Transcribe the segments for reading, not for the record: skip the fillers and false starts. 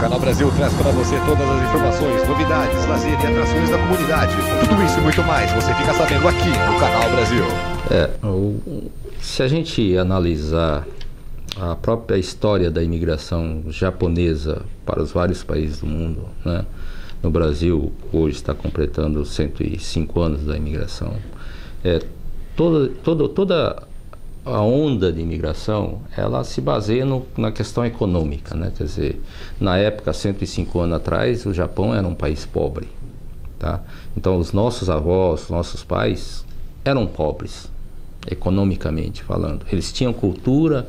Canal Brasil traz para você todas as informações, novidades, lazer e atrações da comunidade. Tudo isso e muito mais você fica sabendo aqui no Canal Brasil. Se a gente analisar a própria história da imigração japonesa para os vários países do mundo, né? No Brasil, hoje está completando 105 anos da imigração. Toda a onda de imigração, ela se baseia na questão econômica, né? Quer dizer, na época, 105 anos atrás, o Japão era um país pobre, tá? Então, os nossos avós, nossos pais eram pobres, economicamente falando. Eles tinham cultura,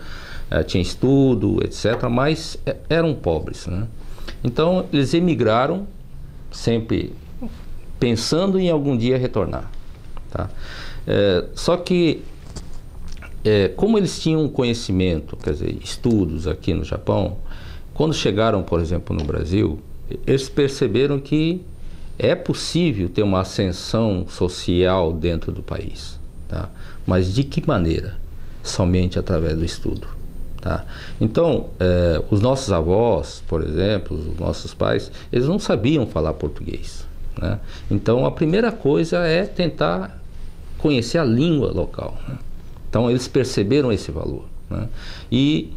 tinham estudo, etc., mas eram pobres, né? Então, eles emigraram sempre pensando em algum dia retornar, tá? Só que como eles tinham conhecimento, quer dizer, estudos aqui no Japão, quando chegaram, por exemplo, no Brasil, eles perceberam que é possível ter uma ascensão social dentro do país, tá? Mas de que maneira? Somente através do estudo, tá? Então, os nossos avós, por exemplo, os nossos pais, eles não sabiam falar português, né? Então, a primeira coisa é tentar conhecer a língua local, né? Então eles perceberam esse valor, né? E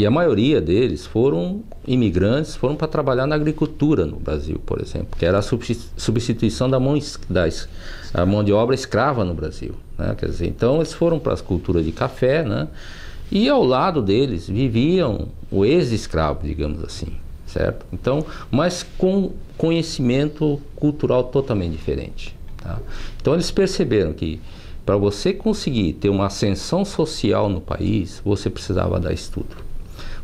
a maioria deles foram imigrantes, foram para trabalhar na agricultura no Brasil, por exemplo, que era a substituição da mão de obra escrava no Brasil, né? Quer dizer, então eles foram para as culturas de café, né? E ao lado deles viviam o ex-escravo, digamos assim, certo? Então, mas com conhecimento cultural totalmente diferente, tá? Então eles perceberam que para você conseguir ter uma ascensão social no país, você precisava dar estudo.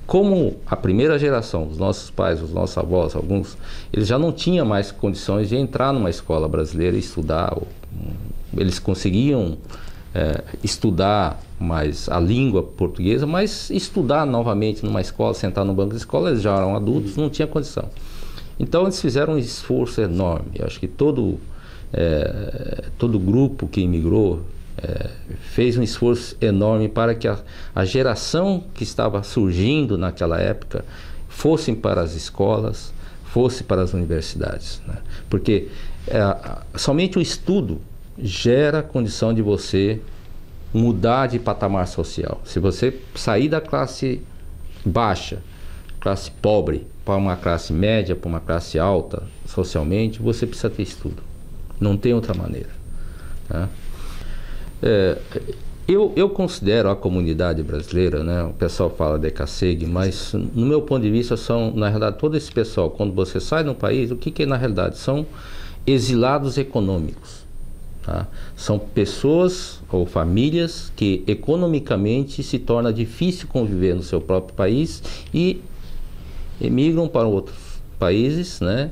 Como a primeira geração, os nossos pais, os nossos avós, alguns, eles já não tinham mais condições de entrar numa escola brasileira e estudar. Eles conseguiam estudar mais a língua portuguesa, mas estudar novamente numa escola, sentar no banco de escola, eles já eram adultos, não tinha condição. Então eles fizeram um esforço enorme. Eu acho que todo grupo que imigrou fez um esforço enorme para que a geração que estava surgindo naquela época fossem para as escolas, fosse para as universidades, né? Porque somente o estudo gera a condição de você mudar de patamar social. Se você sair da classe baixa, classe pobre, para uma classe média, para uma classe alta socialmente, você precisa ter estudo. Não tem outra maneira, tá? Eu considero a comunidade brasileira, né? O pessoal fala de CACEG, mas no meu ponto de vista são, na realidade, todo esse pessoal, quando você sai de um país, o que na realidade? São exilados econômicos, tá? São pessoas ou famílias que economicamente se torna difícil conviver no seu próprio país e emigram para outros países, né?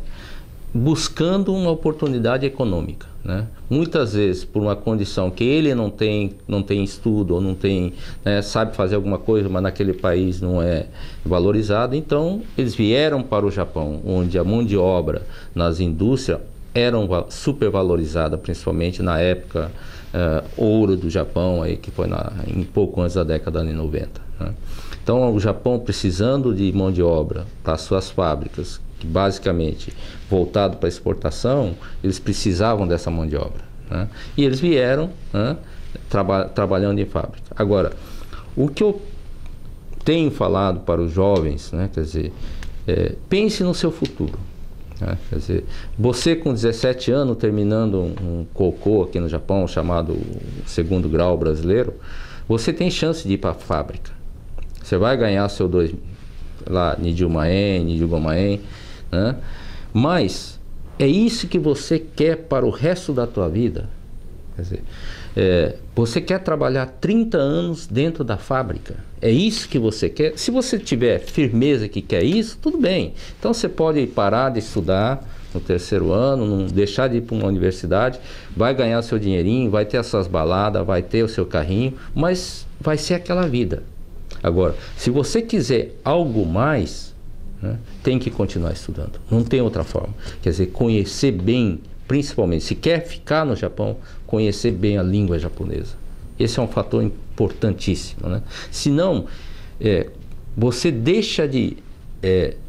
Buscando uma oportunidade econômica, né? Muitas vezes por uma condição que ele não tem estudo ou não tem, né, sabe fazer alguma coisa, mas naquele país não é valorizado. Então eles vieram para o Japão, onde a mão de obra nas indústrias eram super valorizada, principalmente na época ouro do Japão, aí, que foi em pouco antes da década de 90, né? Então o Japão precisando de mão de obra para suas fábricas, que basicamente voltado para exportação, eles precisavam dessa mão de obra, né? E eles vieram, né, trabalhando em fábrica. Agora, o que eu tenho falado para os jovens, né, quer dizer, pense no seu futuro, né? Quer dizer, você com 17 anos terminando um cocô aqui no Japão, chamado segundo grau brasileiro, você tem chance de ir para a fábrica. Você vai ganhar seu Nijumaen, né? Mas é isso que você quer para o resto da tua vida? Quer dizer, você quer trabalhar 30 anos dentro da fábrica? É isso que você quer? Se você tiver firmeza que quer isso, tudo bem. Então você pode parar de estudar no terceiro ano, não deixar de ir para uma universidade, vai ganhar seu dinheirinho, vai ter as suas baladas, vai ter o seu carrinho, mas vai ser aquela vida. Agora, se você quiser algo mais, né, tem que continuar estudando. Não tem outra forma. Quer dizer, conhecer bem, principalmente, se quer ficar no Japão, conhecer bem a língua japonesa. Esse é um fator importantíssimo, né? Senão, você deixa de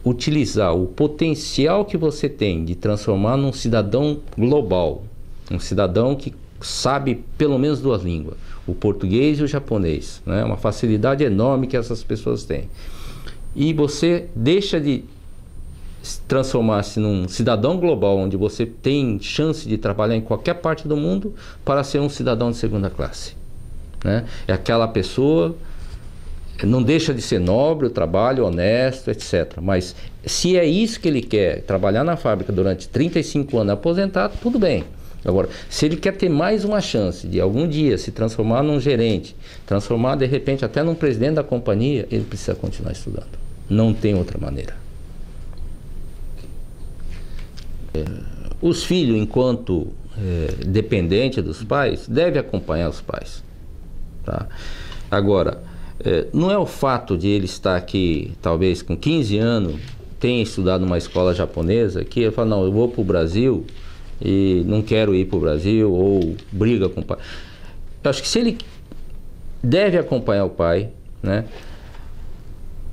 utilizar o potencial que você tem de transformar num cidadão global, um cidadão que sabe pelo menos 2 línguas, o português e o japonês, né? Uma facilidade enorme que essas pessoas têm. E você deixa de transformar-se num cidadão global, onde você tem chance de trabalhar em qualquer parte do mundo, para ser um cidadão de segunda classe, né? É aquela pessoa, não deixa de ser nobre o trabalho, honesto, etc. Mas se é isso que ele quer, trabalhar na fábrica durante 35 anos aposentado, tudo bem. Agora, se ele quer ter mais uma chance de algum dia se transformar num gerente, transformar de repente até num presidente da companhia, ele precisa continuar estudando. Não tem outra maneira. Os filhos, enquanto dependente dos pais, devem acompanhar os pais, tá? Agora, não é o fato de ele estar aqui, talvez com 15 anos, tenha estudado numa escola japonesa, que ele fala, não, eu vou para o Brasil e não quero ir para o Brasil, ou briga com o pai. Eu acho que se ele deve acompanhar o pai, né?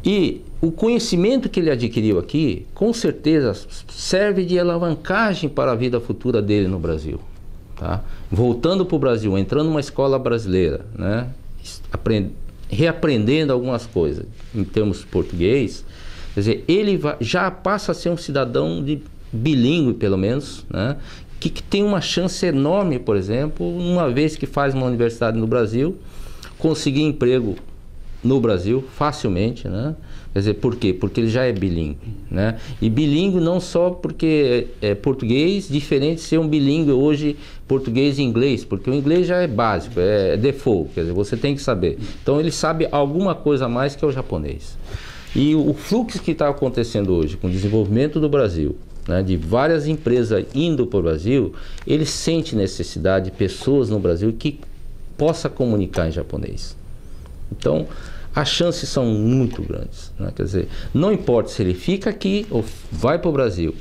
E o conhecimento que ele adquiriu aqui, com certeza, serve de alavancagem para a vida futura dele no Brasil, tá? Voltando para o Brasil, entrando numa escola brasileira, né? Reaprendendo algumas coisas em termos de português, quer dizer, ele já passa a ser um cidadão bilíngue, pelo menos, né? Que tem uma chance enorme, por exemplo, uma vez que faz uma universidade no Brasil, conseguir emprego no Brasil facilmente, né? Quer dizer, por quê? Porque ele já é bilíngue, né? E bilíngue não só porque é português, diferente de ser um bilíngue hoje português e inglês, porque o inglês já é básico, é default, quer dizer, você tem que saber. Então ele sabe alguma coisa a mais que é o japonês. E o fluxo que está acontecendo hoje com o desenvolvimento do Brasil, né, de várias empresas indo para o Brasil, ele sente necessidade de pessoas no Brasil que possa comunicar em japonês. Então, as chances são muito grandes, né? Quer dizer, não importa se ele fica aqui ou vai para o Brasil,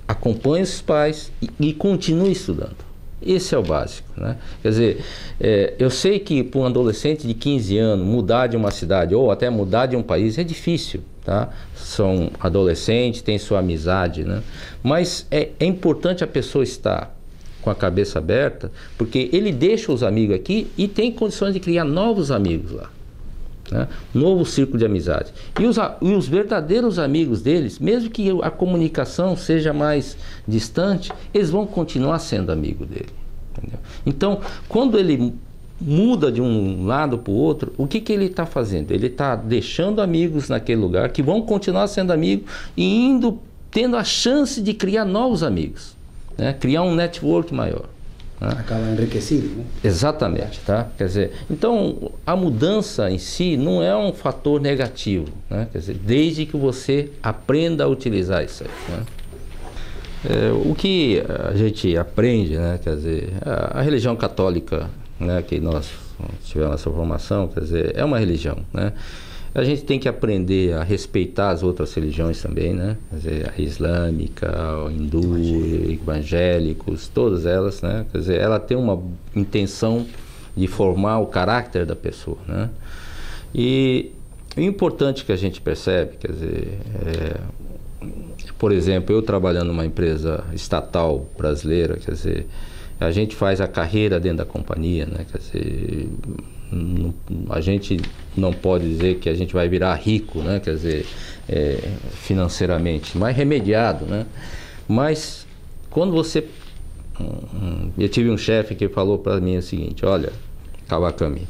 acompanhe os pais e continue estudando. Esse é o básico, né? Quer dizer, eu sei que para um adolescente de 15 anos mudar de uma cidade ou até mudar de um país é difícil, tá? São adolescentes, têm sua amizade, né? Mas é importante a pessoa estar com a cabeça aberta, porque ele deixa os amigos aqui e tem condições de criar novos amigos lá, né? Novo círculo de amizade. E os verdadeiros amigos deles, mesmo que a comunicação seja mais distante, eles vão continuar sendo amigo dele, entendeu? Então, quando ele muda de um lado para o outro, o que ele está fazendo? Ele está deixando amigos naquele lugar que vão continuar sendo amigos e tendo a chance de criar novos amigos, né? Criar um network maior. Acaba enriquecido, né? Exatamente, tá? Quer dizer, então a mudança em si não é um fator negativo, né? Quer dizer, desde que você aprenda a utilizar isso aí, né? O que a gente aprende, né? Quer dizer, a religião católica, né? Que nós tivemos essa formação, quer dizer, é uma religião, né? A gente tem que aprender a respeitar as outras religiões também, né? Quer dizer, a islâmica, o hindu, evangélicos, todas elas, né? Quer dizer, ela tem uma intenção de formar o caráter da pessoa, né? E o importante que a gente percebe, quer dizer, por exemplo, eu trabalhando numa empresa estatal brasileira, quer dizer, a gente faz a carreira dentro da companhia, né? Quer dizer, a gente não pode dizer que a gente vai virar rico, né? Quer dizer, financeiramente, mas remediado, né? Mas quando você... Eu tive um chefe que falou para mim o seguinte: olha, Kawakami,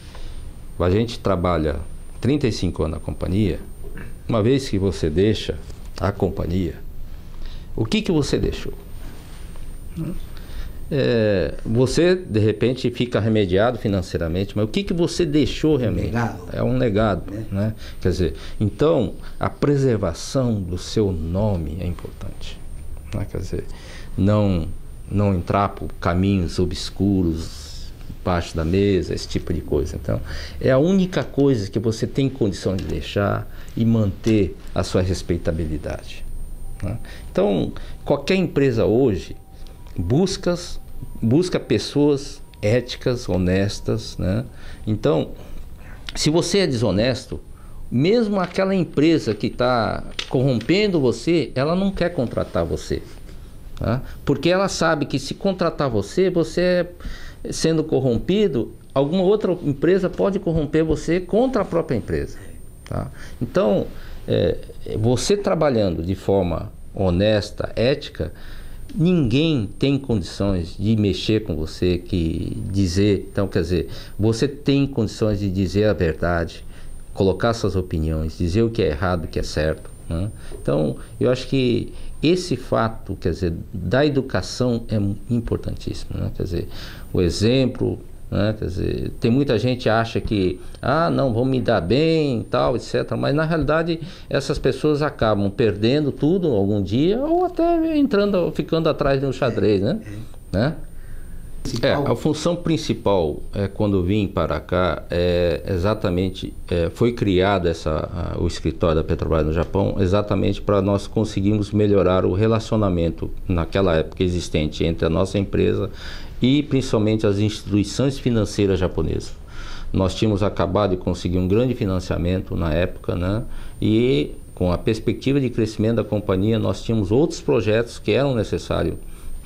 a gente trabalha 35 anos na companhia, uma vez que você deixa a companhia, o que você deixou? Você de repente fica remediado financeiramente, mas o que você deixou realmente? Legado. É um legado, né? Quer dizer, então a preservação do seu nome é importante, né? Quer dizer, não entrar por caminhos obscuros embaixo da mesa, esse tipo de coisa. Então é a única coisa que você tem condição de deixar e manter a sua respeitabilidade, né? Então qualquer empresa hoje busca pessoas éticas, honestas, né? Então, se você é desonesto, mesmo aquela empresa que está corrompendo você, ela não quer contratar você, tá? Porque ela sabe que se contratar você, sendo corrompido, alguma outra empresa pode corromper você contra a própria empresa, tá? Então, você trabalhando de forma honesta, ética, ninguém tem condições de mexer com você, então, quer dizer, você tem condições de dizer a verdade, colocar suas opiniões, dizer o que é errado, o que é certo, né? Então, eu acho que esse fato, quer dizer, da educação é importantíssimo, né? Quer dizer, o exemplo, né? Quer dizer, tem muita gente que acha que, não, vão me dar bem, tal, etc. Mas na realidade essas pessoas acabam perdendo tudo algum dia ou até ficando atrás de um xadrez, né? A função principal, quando eu vim para cá, foi criado o escritório da Petrobras no Japão exatamente para nós conseguirmos melhorar o relacionamento naquela época existente entre a nossa empresa e principalmente as instituições financeiras japonesas. Nós tínhamos acabado de conseguir um grande financiamento na época, né? E com a perspectiva de crescimento da companhia, nós tínhamos outros projetos que eram necessários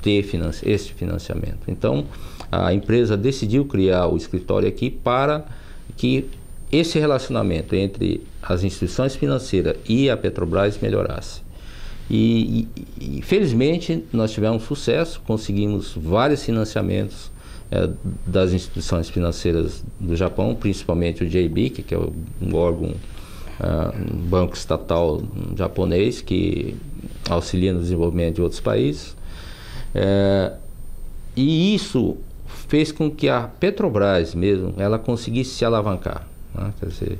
ter esse financiamento. Então, a empresa decidiu criar o escritório aqui para que esse relacionamento entre as instituições financeiras e a Petrobras melhorasse. E felizmente nós tivemos sucesso, conseguimos vários financiamentos das instituições financeiras do Japão, principalmente o JBIC, que é um órgão, um banco estatal japonês que auxilia no desenvolvimento de outros países. E isso fez com que a Petrobras mesmo, ela conseguisse se alavancar, né? Quer dizer,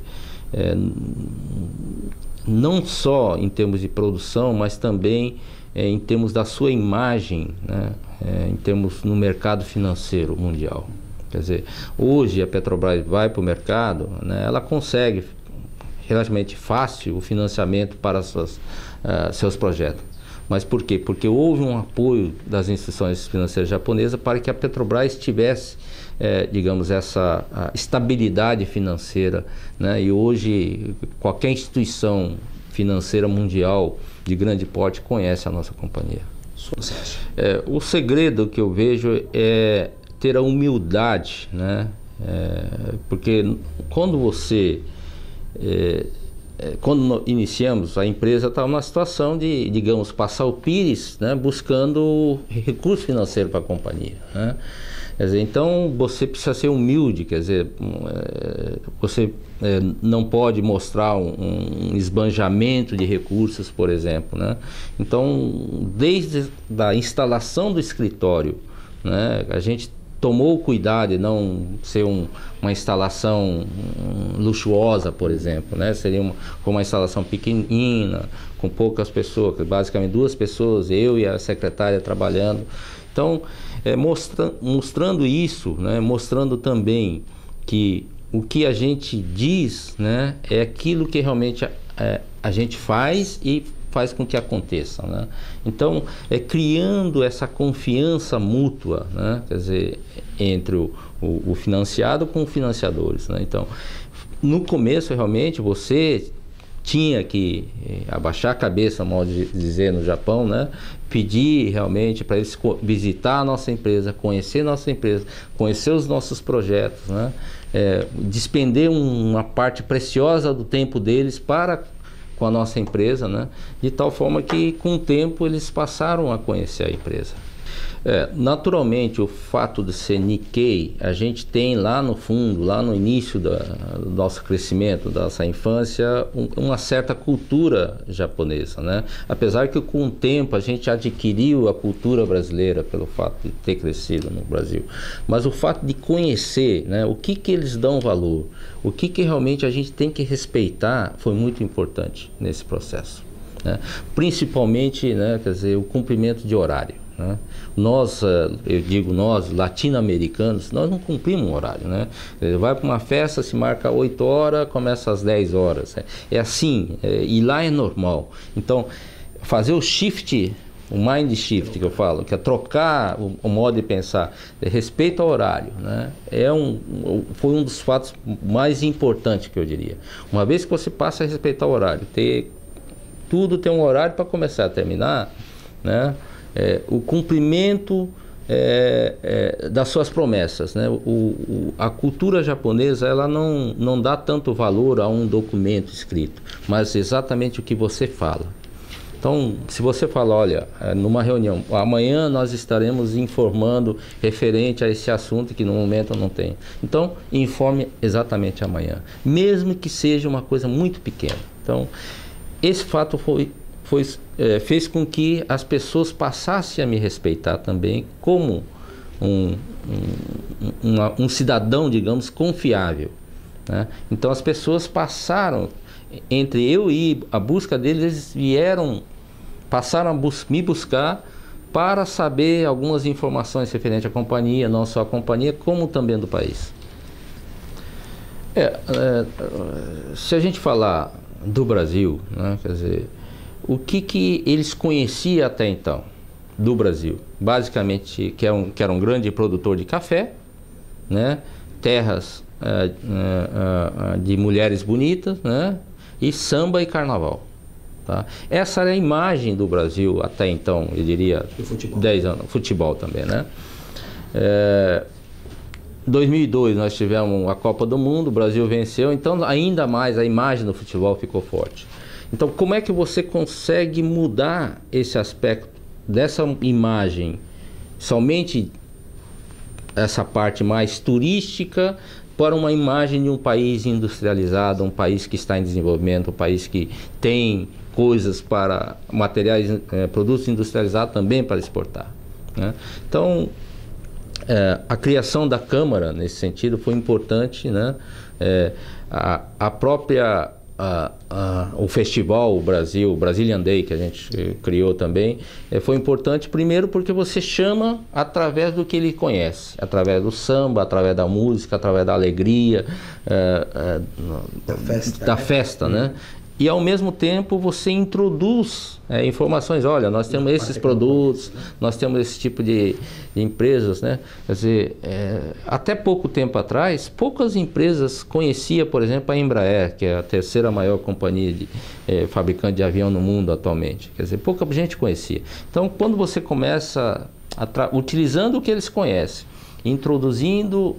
não só em termos de produção, mas também em termos da sua imagem, né? Em termos no mercado financeiro mundial. Quer dizer, hoje a Petrobras vai para o mercado, né? Ela consegue relativamente fácil o financiamento para seus projetos. Mas por quê? Porque houve um apoio das instituições financeiras japonesas para que a Petrobras tivesse, digamos, essa estabilidade financeira, né? E hoje qualquer instituição financeira mundial de grande porte conhece a nossa companhia. O segredo que eu vejo é ter a humildade, né? Porque quando quando iniciamos, a empresa estava numa situação de, digamos, passar o pires, né, buscando recurso financeiro para a companhia, né? Quer dizer, então você precisa ser humilde, quer dizer, você não pode mostrar um esbanjamento de recursos, por exemplo, né? Então, desde a instalação do escritório, né, a gente tomou o cuidado de não ser uma instalação luxuosa, por exemplo, né? Seria uma instalação pequenina, com poucas pessoas, basicamente 2 pessoas, eu e a secretária trabalhando. Então, mostrando isso, né? Mostrando também que o que a gente diz, né, é aquilo que realmente a gente faz e faz com que aconteça, né? Então, criando essa confiança mútua, né? Quer dizer, entre o financiado com os financiadores, né? Então, no começo, realmente, você tinha que abaixar a cabeça, modo de dizer, no Japão, né? Pedir realmente para eles visitar a nossa empresa, conhecer os nossos projetos, né? Despender uma parte preciosa do tempo deles com a nossa empresa, né? De tal forma que com o tempo eles passaram a conhecer a empresa. Naturalmente, o fato de ser Nikkei, a gente tem lá no fundo, lá no início do nosso crescimento, da nossa infância, uma certa cultura japonesa, né? Apesar que com o tempo a gente adquiriu a cultura brasileira pelo fato de ter crescido no Brasil. Mas o fato de conhecer, né, o que eles dão valor, o que realmente a gente tem que respeitar, foi muito importante nesse processo, né? Principalmente, né, quer dizer, o cumprimento de horário, né? Nós, eu digo nós, latino-americanos, nós não cumprimos um horário, né? Vai para uma festa, se marca 8 horas, começa às 10 horas. É assim, e lá é normal. Então, fazer o shift o mind shift que eu falo, que é trocar o modo de pensar, respeito ao horário, né? Foi um dos fatos mais importantes que eu diria. Uma vez que você passa a respeitar o horário, tudo tem um horário para começar a terminar, né? O cumprimento das suas promessas, né? A cultura japonesa, ela não dá tanto valor a um documento escrito, mas exatamente o que você fala. Então, se você fala, olha, numa reunião, amanhã nós estaremos informando referente a esse assunto que no momento eu não tenho. Então, informe exatamente amanhã, mesmo que seja uma coisa muito pequena. Então, esse fato fez com que as pessoas passassem a me respeitar também como um cidadão, digamos, confiável, né? Então, as pessoas passaram... Entre eu e a busca deles, eles passaram a me buscar para saber algumas informações referentes à companhia, não só à companhia, como também do país. Se a gente falar do Brasil, né, quer dizer, o que eles conheciam até então do Brasil? Basicamente, que era um grande produtor de café, né, terras de mulheres bonitas, né, e samba e carnaval, tá? Essa era a imagem do Brasil até então, eu diria, 10 anos. Futebol também, né? 2002 nós tivemos a Copa do Mundo, o Brasil venceu, então ainda mais a imagem do futebol ficou forte. Então, como é que você consegue mudar esse aspecto dessa imagem, somente essa parte mais turística, para uma imagem de um país industrializado, um país que está em desenvolvimento, um país que tem coisas para materiais, produtos industrializados também para exportar, né? Então, a criação da Câmara, nesse sentido, foi importante, né? A própria... o festival, o Brazilian Day, que a gente criou também, foi importante primeiro porque você chama através do que ele conhece, através do samba, através da música, através da alegria, da festa, né? E ao mesmo tempo você introduz informações, olha, nós temos esses produtos, nós temos esse tipo de empresas, né? Quer dizer, até pouco tempo atrás, poucas empresas conheciam, por exemplo, a Embraer, que é a terceira maior companhia fabricante de avião no mundo atualmente. Quer dizer, pouca gente conhecia. Então, quando você começa utilizando o que eles conhecem, introduzindo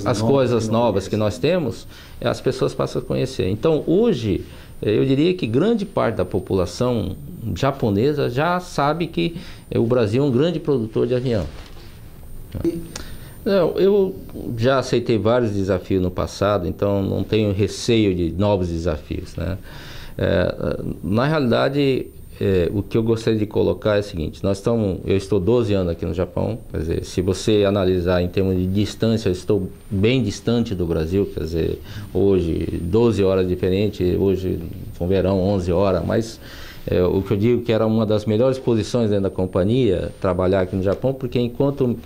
as coisas novas que nós temos, as pessoas passam a conhecer. Então, hoje, eu diria que grande parte da população japonesa já sabe que o Brasil é um grande produtor de avião. Eu já aceitei vários desafios no passado, então não tenho receio de novos desafios, né? Na realidade, o que eu gostaria de colocar é o seguinte: eu estou 12 anos aqui no Japão, quer dizer, se você analisar em termos de distância, eu estou bem distante do Brasil, quer dizer, hoje 12 horas diferente, hoje com verão 11 horas, mas o que eu digo que era uma das melhores posições dentro da companhia, trabalhar aqui no Japão, porque enquanto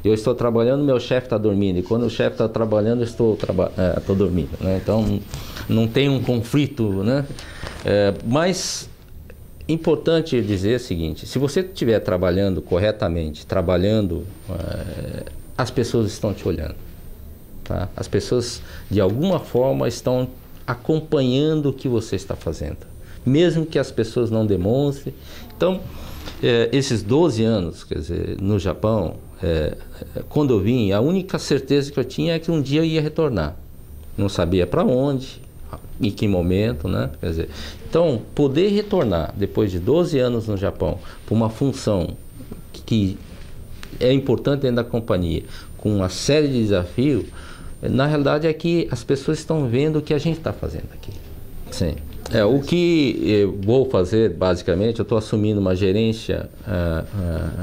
eu estou trabalhando, meu chefe está dormindo, e quando o chefe está trabalhando, eu estou dormindo, né? Então não tem um conflito, né? Mas importante dizer o seguinte: se você estiver trabalhando corretamente, as pessoas estão te olhando, tá? As pessoas de alguma forma estão acompanhando o que você está fazendo, mesmo que as pessoas não demonstrem. Então, esses 12 anos, quer dizer, no Japão, quando eu vim, a única certeza que eu tinha é que um dia eu ia retornar. Não sabia para onde, em que momento, né? Quer dizer, então, poder retornar depois de 12 anos no Japão para uma função que é importante dentro da companhia, com uma série de desafios, na realidade é que as pessoas estão vendo o que a gente está fazendo aqui. Sim. O que eu vou fazer, basicamente, eu estou assumindo uma gerência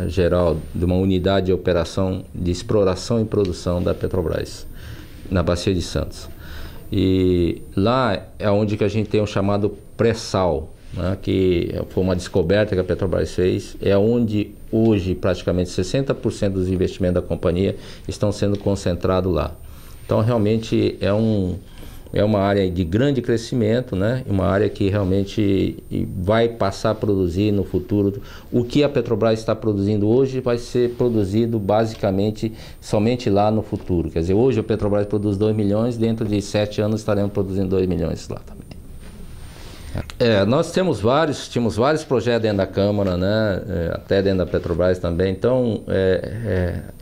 geral de uma unidade de operação de exploração e produção da Petrobras, na Bacia de Santos. E lá é onde que a gente tem o chamado pré-sal, né, que foi uma descoberta que a Petrobras fez, é onde hoje praticamente 60% dos investimentos da companhia estão sendo concentrados lá. Então realmente é um é uma área de grande crescimento, né? Uma área que realmente vai passar a produzir no futuro. O que a Petrobras está produzindo hoje vai ser produzido basicamente somente lá no futuro. Quer dizer, hoje a Petrobras produz 2 milhões, dentro de 7 anos estaremos produzindo 2 milhões lá também. Nós tínhamos vários projetos dentro da Câmara, né? Até dentro da Petrobras também. Então,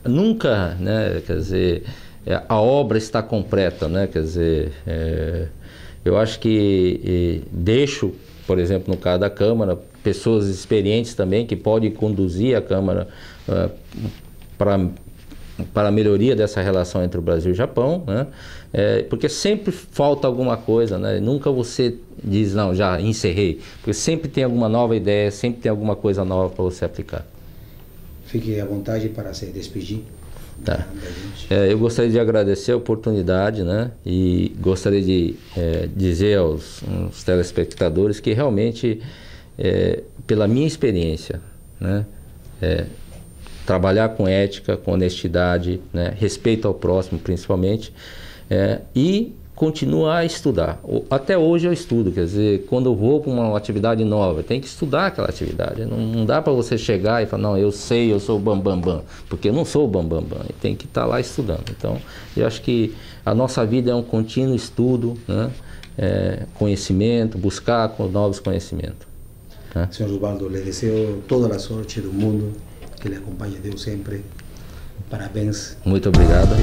nunca, né? Quer dizer, a obra está completa, né? Quer dizer, eu acho que deixo, por exemplo, no caso da Câmara, pessoas experientes também que podem conduzir a Câmara para a melhoria dessa relação entre o Brasil e o Japão, né? Porque sempre falta alguma coisa, né? Nunca você diz, não, já encerrei, porque sempre tem alguma nova ideia, sempre tem alguma coisa nova para você aplicar. Fique à vontade para se despedir. Tá. Eu gostaria de agradecer a oportunidade, né? E gostaria de dizer aos telespectadores que realmente, pela minha experiência, né? Trabalhar com ética, com honestidade, né? Respeito ao próximo principalmente, e continuar a estudar. Até hoje eu estudo, quer dizer, quando eu vou para uma atividade nova, tem que estudar aquela atividade. Não dá para você chegar e falar, não, eu sei, eu sou o bambambam, porque eu não sou o bambambam, tem que estar lá estudando. Então, eu acho que a nossa vida é um contínuo estudo, né? Conhecimento, buscar novos conhecimentos. Né? Senhor Osvaldo, lhe desejo toda a sorte do mundo, que lhe acompanhe Deus sempre. Parabéns. Muito obrigado.